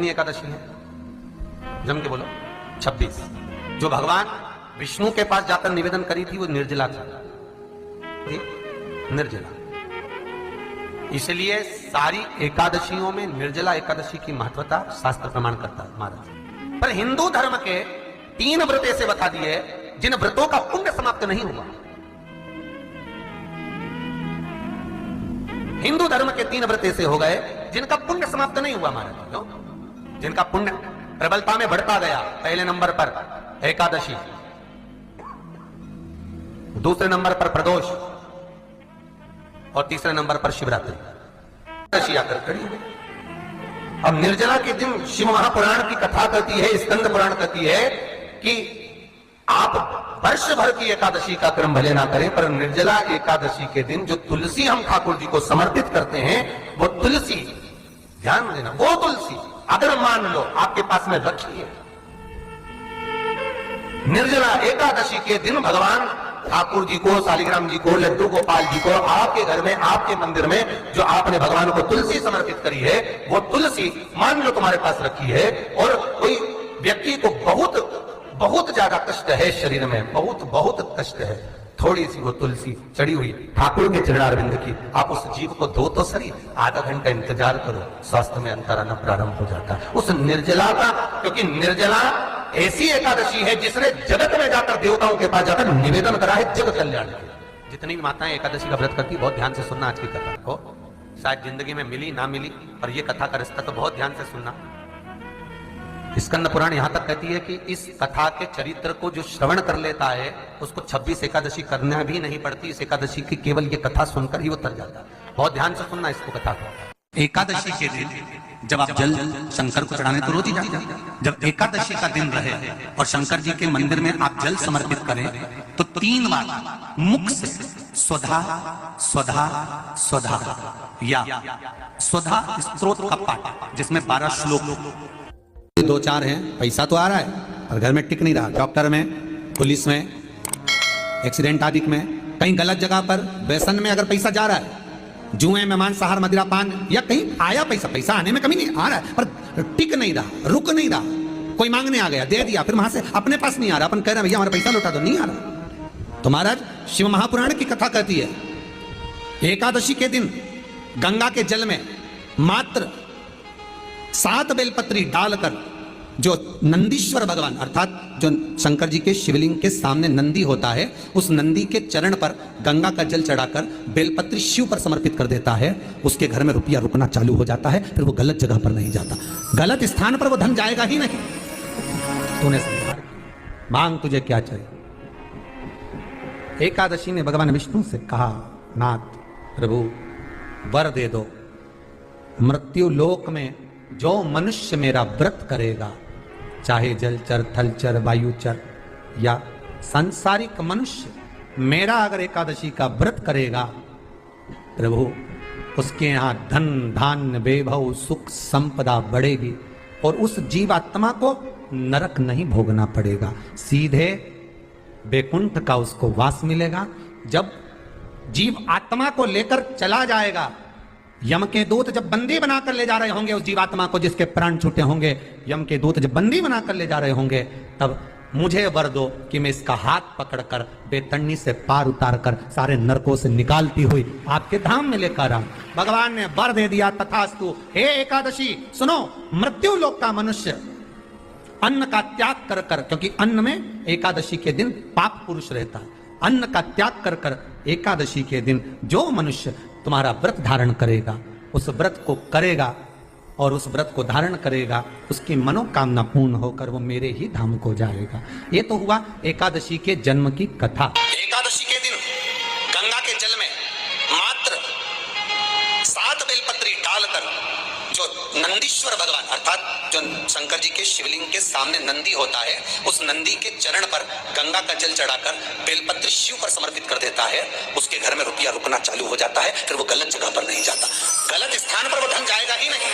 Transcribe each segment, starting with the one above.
कितनी एकादशी है? जम के बोलो। 26। जो भगवान विष्णु के पास जाकर निवेदन करी थी वो निर्जला थी, निर्जला। इसलिए सारी एकादशियों में निर्जला एकादशी की महत्वता शास्त्र प्रमाण करता है महाराज। पर हिंदू धर्म के 3 व्रत ऐसे बता दिए जिन व्रतों का पुण्य समाप्त नहीं हुआ। हिंदू धर्म के 3 व्रत ऐसे हो गए जिनका पुण्य समाप्त नहीं हुआ महाराज। क्यों? जिनका पुण्य प्रबलता में बढ़ता गया। पहले नंबर पर एकादशी, दूसरे नंबर पर प्रदोष और तीसरे नंबर पर शिवरात्रि। एकादशी आकर खड़ी। अब निर्जला के दिन शिव महापुराण की कथा कहती है, स्कंद पुराण कहती है कि आप वर्ष भर की एकादशी का क्रम भले ना करें, पर निर्जला एकादशी के दिन जो तुलसी हम ठाकुर जी को समर्पित करते हैं, वो तुलसी, ध्यान देना, वो तुलसी अगर मान लो आपके पास में रखी है, निर्जला एकादशी के दिन भगवान ठाकुर जी को, शालिग्राम जी को, लड्डू गोपाल जी को आपके घर में, आपके मंदिर में जो आपने भगवान को तुलसी समर्पित करी है, वो तुलसी मान लो तुम्हारे पास रखी है, और कोई व्यक्ति को बहुत बहुत ज्यादा कष्ट है शरीर में, बहुत कष्ट है, थोड़ी सी वो तुलसी चढ़ी हुई ठाकुर के चरणारविंद की, आप उस जीव को दो तो सही, आधा घंटा इंतजार करो, स्वास्थ्य में अंतर आना प्रारंभ हो जाता है उस निर्जला का। क्योंकि निर्जला ऐसी एकादशी है जिसने जगत में जाकर, देवताओं के पास जाकर निवेदन करा है जगत कल्याण के। जितनी भी माताएं एकादशी का व्रत करती, बहुत ध्यान से सुनना आज की कथा को, शायद जिंदगी में मिली ना मिली, पर यह कथा का रिश्ता तो बहुत ध्यान से सुनना। स्कंद पुराण यहां तक कहती है कि इस कथा के चरित्र को जो श्रवण कर लेता है उसको 26 एकादशी करना भी नहीं पड़ती। इस एकादशी की केवल ये कथा सुनकर ही वो तर जाता है। बहुत ध्यान से सुनना इसको, कथा को। एकादशी के दिन जब आप जल शंकर को चढ़ाने तो रोज ही जाते हैं। जब एकादशी का दिन रहे और शंकर जी के मंदिर में आप जल समर्पित करें तो 3 बार मुख से स्वधा स्वधा स्वधा या स्वधा स्तोत्र का पाठ, जिसमें 12 श्लोक, 2-4 हैं, पैसा तो आ रहा है पर घर में टिक नहीं रहा, डॉक्टर में, पुलिस में, एक्सीडेंट आदि में, कहीं गलत जगह पर, व्यसन में अगर पैसा जा रहा है, जुए में, मांसाहार, मदिरा पान, या कहीं आया पैसा आने में कमी नहीं, आ रहा है पर टिक नहीं रहा, रुक नहीं रहा। कोई मांगने आ गया, दे दिया, फिर वहां से अपने पास नहीं आ रहा, अपन कह रहे हैं भैया हमारा पैसा लौटा दो, नहीं आ रहा। तो महाराज शिव महापुराण की कथा कहती है एकादशी के दिन गंगा के जल में मात्र 7 बेलपत्री डालकर, जो नंदीश्वर भगवान अर्थात जो शंकर जी के शिवलिंग के सामने नंदी होता है, उस नंदी के चरण पर गंगा का जल चढ़ाकर बेलपत्री शिव पर समर्पित कर देता है, उसके घर में रुपया रुकना चालू हो जाता है, फिर वो गलत जगह पर नहीं जाता, गलत स्थान पर वो धन जाएगा ही नहीं। तूने समझा, मांग तुझे क्या चाहिए। एकादशी ने भगवान विष्णु से कहा, नाथ प्रभु वर दे दो, मृत्यु लोक में जो मनुष्य मेरा व्रत करेगा, चाहे जलचर, थलचर, वायुचर या सांसारिक मनुष्य मेरा अगर एकादशी का व्रत करेगा, प्रभु उसके यहां धन धान्य वैभव सुख संपदा बढ़ेगी और उस जीवात्मा को नरक नहीं भोगना पड़ेगा, सीधे वैकुंठ का उसको वास मिलेगा। जब जीव आत्मा को लेकर चला जाएगा, यम के दूत जब बंदी बनाकर ले जा रहे होंगे उस जीवात्मा को, जिसके प्राण छूटे होंगे, यम के दूत जब बंदी बनाकर ले जा रहे होंगे, तब मुझे वर दो कि मैं इसका हाथ पकड़कर बेतन्नी से पार उतारकर सारे नरकों से निकालती हुई आपके धाम में लेकर आऊं। भगवान ने वर दे दिया, तथास्तु। हे एकादशी सुनो, मृत्यु लोक का मनुष्य अन्न का त्याग कर कर, क्योंकि अन्न में एकादशी के दिन पाप पुरुष रहता है, अन्न का त्याग कर कर एकादशी के दिन जो मनुष्य तुम्हारा व्रत धारण करेगा, उस व्रत को करेगा और उस व्रत को धारण करेगा, उसकी मनोकामना पूर्ण होकर वो मेरे ही धाम को जाएगा। ये तो हुआ एकादशी के जन्म की कथा। एकादशी के दिन गंगा के जल में मात्र 7 बेलपत्री डालकर, जो नंदीश्वर भगवान अर्थात जो शंकर जी के शिवलिंग के सामने नंदी होता है, उस नंदी के चरण पर गंगा का जल चढ़ाकर बेलपत्र शिव पर समर्पित कर देता है, उसके घर में रुपया रुकना चालू हो जाता है, फिर वो गलत जगह पर नहीं जाता, गलत स्थान पर वो धन जाएगा ही नहीं।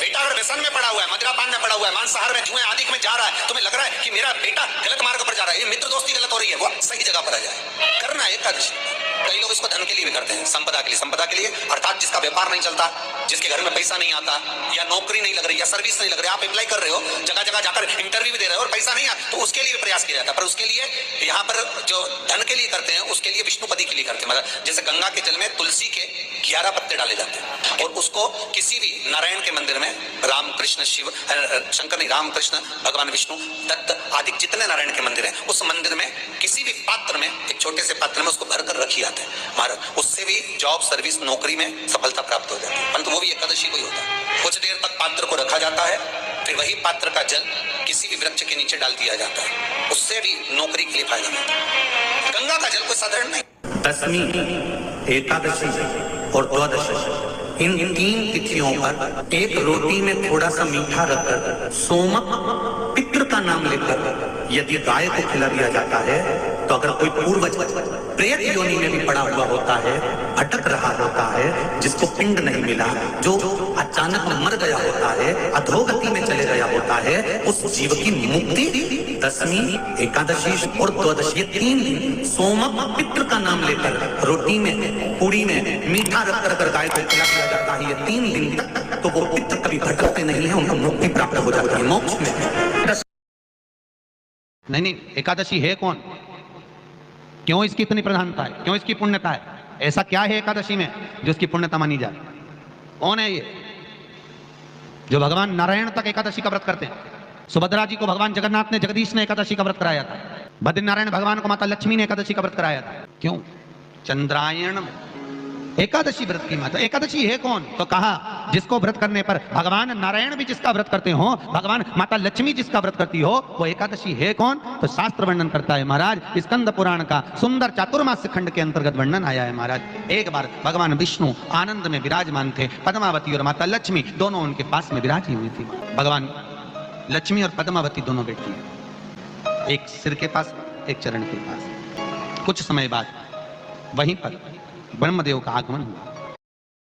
बेटा अगर व्यसन में पड़ा हुआ है, मदिरा पान में पड़ा हुआ है, मांसाहार में, जुए आदि में जा रहा है, तुम्हें लग रहा है कि मेरा बेटा गलत मार्ग पर जा रहा है, ये मित्र दोस्ती गलत हो रही है, वो सही जगह पर आ जाए, करना एकादशी। कई लोग इसको धन के लिए भी करते हैं, संपदा के लिए। संपदा के लिए अर्थात जिसका व्यापार नहीं चलता, जिसके घर में पैसा नहीं आता, या नौकरी नहीं लग रही, या सर्विस नहीं लग रही, आप अप्लाई कर रहे हो, जगह जगह जाकर इंटरव्यू भी दे रहे हो और पैसा नहीं आता, तो उसके लिए भी प्रयास किया जाता है। पर उसके लिए यहाँ पर जो धन के लिए करते हैं, उसके लिए विष्णुपदी के लिए करते हैं। मतलब जैसे गंगा के जल में तुलसी के 11 पत्ते डाले जाते हैं, और उसको किसी भी नारायण के मंदिर में राम कृष्ण शिव शंकर नहीं, राम कृष्ण भगवान विष्णु दत्त आदि जितने नारायण के मंदिर हैं, उस मंदिर में किसी भी पात्र में, एक छोटे से पात्र में उसको भरकर रखी जाते हैं महाराज। उससे भी जॉब, सर्विस, नौकरी में सफलता प्राप्त हो जाती है। परंतु वो भी एकादशी को ही होता है। कुछ देर तक पात्र को रखा जाता है, फिर वही पात्र का जल किसी भी वृक्ष के नीचे डाल दिया जाता है, उससे भी नौकरी के लिए फायदा मिलता है। गंगा का जल कोई साधारण नहीं। दशमी, एकादशी और द्वादशी, इन 3 तिथियों पर एक रोटी में थोड़ा सा मीठा रखकर सोमक पितृ का नाम लेकर यदि गाय को खिला दिया जाता है, तो अगर कोई पूर्वज प्रेत योनि में भी पड़ा हुआ होता है, भटक रहा होता है, जिसको पिंड नहीं मिला, जो अचानक मर गया होता है, अधोगति में चले गया होता है, उस जीव की मुक्ति दशमी, एकादशी और द्वादशी, 3 दिन सोमक पितृ का नाम लेकर रोटी में, पूड़ी में मीठा रखकर अगर गाय को खिला दिया जाता है, ये 3 दिन तक, तो वो पितृ कभी भटकते नहीं है, उनको मुक्ति प्राप्त हो जाती है, मोक्ष में। नहीं, एकादशी है कौन? क्यों इसकी इतनी प्रधानता है? क्यों इसकी पुण्यता है? ऐसा क्या है एकादशी में जो इसकी पुण्यता मानी जाए? कौन है ये जो भगवान नारायण तक एकादशी का व्रत करते हैं? सुभद्रा जी को भगवान जगन्नाथ ने, जगदीश ने एकादशी का व्रत कराया था। बद्रीनारायण भगवान को माता लक्ष्मी ने एकादशी का व्रत कराया था। क्यों? चंद्रायण एकादशी व्रत की माता। एकादशी है कौन? तो कहा जिसको व्रत करने पर भगवान नारायण भी जिसका व्रत करते हो, भगवान माता लक्ष्मी जिसका व्रत करती हो, वो एकादशी है कौन? तो शास्त्र वर्णन करता है महाराज, स्कंद पुराण का सुंदर चातुर्मास्य खंड के अंतर्गत वर्णन आया है महाराज। एक बार भगवान विष्णु आनंद में विराजमान थे, पद्मावती और माता लक्ष्मी दोनों उनके पास में विराजी हुई थी। भगवान लक्ष्मी और पद्मावती दोनों बैठी हैं, एक सिर के पास, एक चरण के पास। कुछ समय बाद वहीं पर ब्रह्मदेव का आगमन हुआ।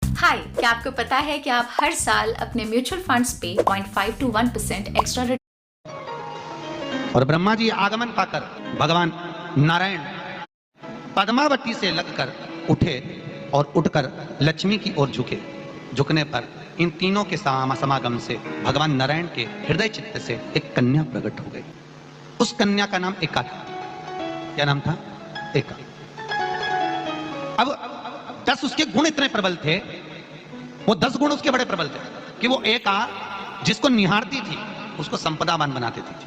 हाय, क्या आपको पता है कि आप हर साल अपने म्यूचुअल फंड्स पे 0.5 to 1% एक्स्ट्रा रिटर्न। और ब्रह्मा जी आगमन पाकर भगवान नारायण पद्मावती से लगकर उठे और उठकर लक्ष्मी की ओर झुके। झुकने पर इन तीनों के समागम से भगवान नारायण के हृदय चित्त से एक कन्या प्रकट हो गई। उस कन्या का नाम एका था। क्या नाम था? एका। अब 10 उसके गुण इतने प्रबल थे, वो 10 गुण उसके बड़े प्रबल थे कि वो एका जिसको निहारती थी उसको संपदावान बना देती थी,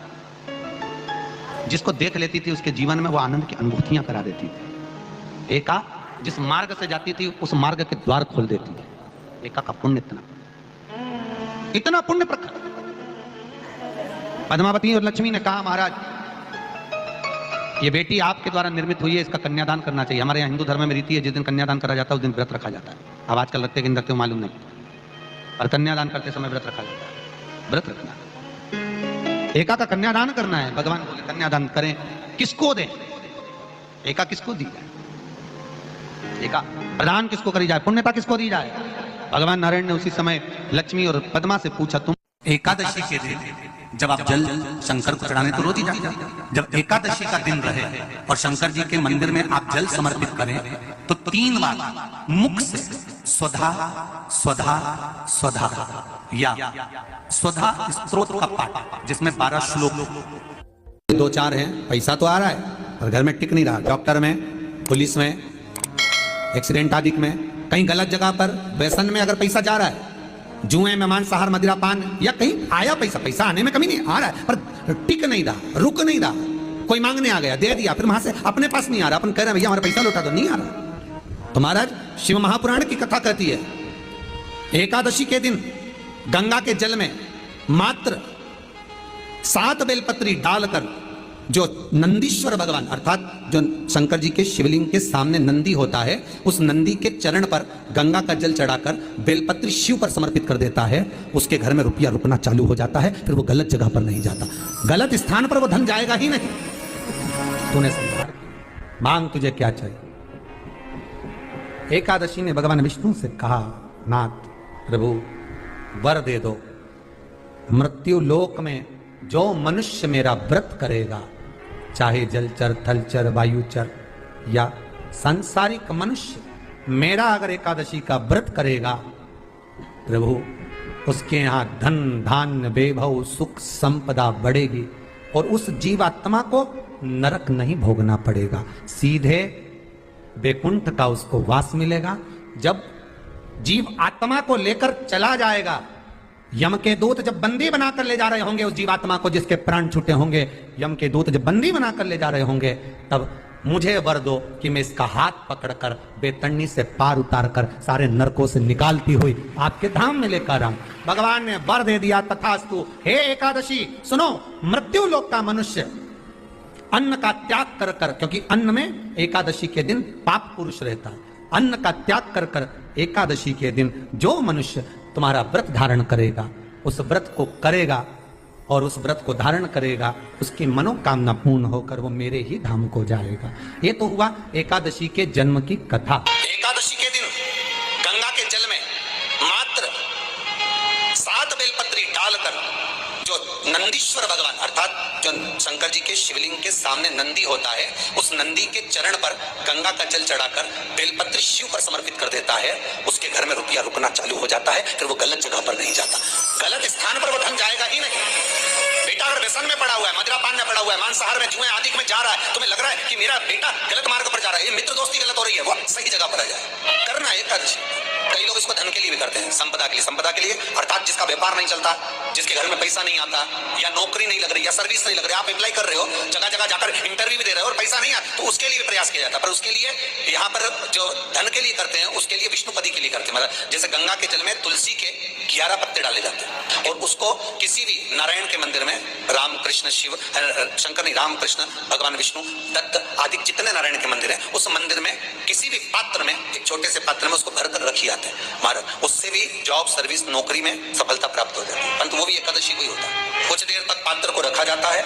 जिसको देख लेती थी उसके जीवन में वो आनंद की अनुभूतियां करा देती थी। एका जिस मार्ग से जाती थी उस मार्ग के द्वार खोल देती थी। एका का पुण्य इतना पुण्य प्रखर। पद्मावती और लक्ष्मी ने कहा महाराज ये बेटी आपके द्वारा निर्मित हुई है, इसका कन्यादान करना चाहिए। हमारे यहाँ हिंदू धर्म में रीति है, जिस दिन कन्यादान करा जाता है उस दिन व्रत रखा जाता है। अब आजकल रखते कि नहीं रखते हो मालूम नहीं, और कन्यादान करते समय व्रत रखा जाता है। व्रत रखना, एका का कन्यादान करना है। भगवान बोले कन्यादान करें, किसको दें? एका किसको दी जाए? एका प्रदान किसको करी जाए? पुण्यता किसको दी जाए? भगवान नारायण ने उसी समय लक्ष्मी और पद्मा से पूछा, तुम एकादशी के दिन जब आप जल शंकर को चढ़ाने तो रोज ही जाते, जब एकादशी का दिन रहे और शंकर जी के मंदिर में आप जल समर्पित करें तो 3 बार मुख से स्वधा स्वधा स्वधा या स्वधा स्तोत्र का पाठ, जिसमें 12 श्लोक। 2-4 हैं, पैसा तो आ रहा है और घर में टिक नहीं रहा। डॉक्टर में, पुलिस में, एक्सीडेंट आदि में, कहीं गलत जगह पर, व्यसन में अगर पैसा जा रहा है, जुए में, मांसाहार, मदिरा पान, या कहीं आया पैसा, पैसा आने में कमी नहीं, आ रहा है पर टिक नहीं रहा, रुक नहीं रहा। कोई मांगने आ गया, दे दिया, फिर वहां से अपने पास नहीं आ रहा, अपन कह रहे हैं भैया हमारा पैसा लौटा दो, नहीं आ रहा। तो महाराज शिव महापुराण की कथा कहती है एकादशी के दिन गंगा के जल में मात्र 7 बेलपत्री डालकर, जो नंदीश्वर भगवान अर्थात जो शंकर जी के शिवलिंग के सामने नंदी होता है, उस नंदी के चरण पर गंगा का जल चढ़ाकर बेलपत्री शिव पर समर्पित कर देता है, उसके घर में रुपया रुकना चालू हो जाता है। फिर वो गलत जगह पर नहीं जाता, गलत स्थान पर वो धन जाएगा ही नहीं। तूने समझा, मांग तुझे क्या चाहिए। एकादशी ने भगवान विष्णु से कहा, नाथ प्रभु वर दे दो, मृत्यु लोक में जो मनुष्य मेरा व्रत करेगा, चाहे जलचर, थलचर, वायुचर या सांसारिक मनुष्य मेरा अगर एकादशी का व्रत करेगा, प्रभु उसके यहाँ धन धान्य वैभव सुख संपदा बढ़ेगी और उस जीवात्मा को नरक नहीं भोगना पड़ेगा, सीधे वैकुंठ का उसको वास मिलेगा। जब जीव आत्मा को लेकर चला जाएगा, यम के दूत जब बंदी बनाकर ले जा रहे होंगे उस जीवात्मा को, जिसके प्राण छूटे होंगे, यम के दूत जब बंदी बनाकर ले जा रहे होंगे, तब मुझे वर दो कि मैं इसका हाथ पकड़कर बेतरनी से पार उतार कर सारे नरकों से निकालती हुई आपके धाम में लेकर आऊं। भगवान ने वर दे दिया, तथास्तु। हे एकादशी सुनो, मृत्यु लोक का मनुष्य अन्न का त्याग कर कर, क्योंकि अन्न में एकादशी के दिन पाप पुरुष रहता है, अन्न का त्याग कर कर एकादशी के दिन जो मनुष्य तुम्हारा व्रत धारण करेगा, उस व्रत को करेगा और उस व्रत को धारण करेगा, उसकी मनोकामना पूर्ण होकर वो मेरे ही धाम को जाएगा। ये तो हुआ एकादशी के जन्म की कथा। एकादशी के दिन गंगा के जल में मात्र 7 बेलपत्री डालकर जो नंदीश्वर भगवान अर्थात जो शंकर जी के शिवलिंग के सामने नंदी होता है, उस नंदी के चरण पर गंगा का जल चढ़ाकर बेलपत्री शिव पर समर्पित कर देता है, उसके घर में रुपया रुकना चालू हो जाता है। फिर वो गलत जगह पर नहीं जाता, गलत स्थान पर वो धन जाएगा ही नहीं। बेटा अगर व्यसन में पड़ा हुआ है, मदिरापान में पड़ा हुआ है, मांसाहार में, जुए आदि में जा रहा है, तुम्हें लग रहा है कि मेरा बेटा गलत मार्ग पर जा रहा है, ये मित्र दोस्ती गलत हो रही है, वो सही जगह पर आ जाए। करना है एकादशी। कई लोग इसको धन के लिए भी करते हैं, संपदा के लिए। संपदा के लिए अर्थात जिसका व्यापार नहीं चलता, जिसके घर में पैसा नहीं आता, या नौकरी नहीं लग रही, या सर्विस नहीं लग रही, आप अप्लाई कर रहे हो, जगह जगह जाकर इंटरव्यू भी दे रहे हो और पैसा नहीं आता, तो उसके लिए भी प्रयास किया जाता है। पर उसके लिए यहाँ पर जो धन के लिए करते हैं, उसके लिए विष्णुपदी के लिए करते हैं। मतलब जैसे गंगा के जल में तुलसी के 11 पत्ते डाले जाते हैं और उसको किसी भी नारायण के मंदिर में राम कृष्ण शिव शंकर नहीं, राम कृष्ण भगवान विष्णु दत्त आदि जितने नारायण के मंदिर हैं, उस मंदिर में किसी भी पात्र में, एक छोटे से पात्र में उसको भरकर रखी जाते हैं महाराज। उससे भी जॉब सर्विस नौकरी में सफलता प्राप्त हो जाती है। परंतु वो भी एकादशी को ही होता है। कुछ देर तक पात्र को रखा जाता है,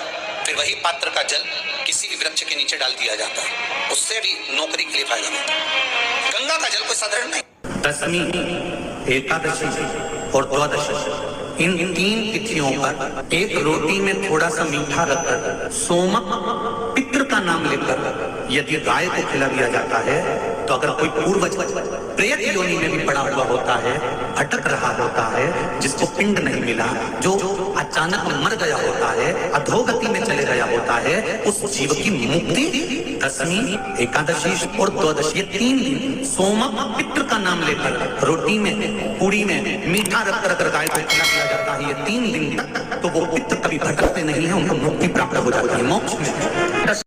फिर वही पात्र का जल किसी भी वृक्ष के नीचे डाल दिया जाता है, उससे भी नौकरी के लिए फायदा मिलता है। गंगा का जल कोई साधारण नहीं। दशमी, एकादशी और द्वादशी, इन 3 तिथियों पर एक रोटी में थोड़ा सा मीठा रखकर सोमक पितृ का नाम लेकर यदि गाय को खिला दिया जाता है, तो अगर कोई पूर्वज प्रेत योनि में भी पड़ा हुआ होता है, भटक रहा होता है, जिसको पिंड नहीं मिला, जो अचानक मर गया होता है, अधोगति में चले गया होता है, उस जीव की मुक्ति दशमी, एकादशी और द्वादशी, 3 दिन सोमक पितृ का नाम लेकर रोटी में पूड़ी में मीठा रखकर अगर गाय को खिला दिया जाता है, ये 3 दिन तक, तो वो पितृ कभी भटकते नहीं है, उनको मुक्ति प्राप्त हो जाती है, मोक्ष में।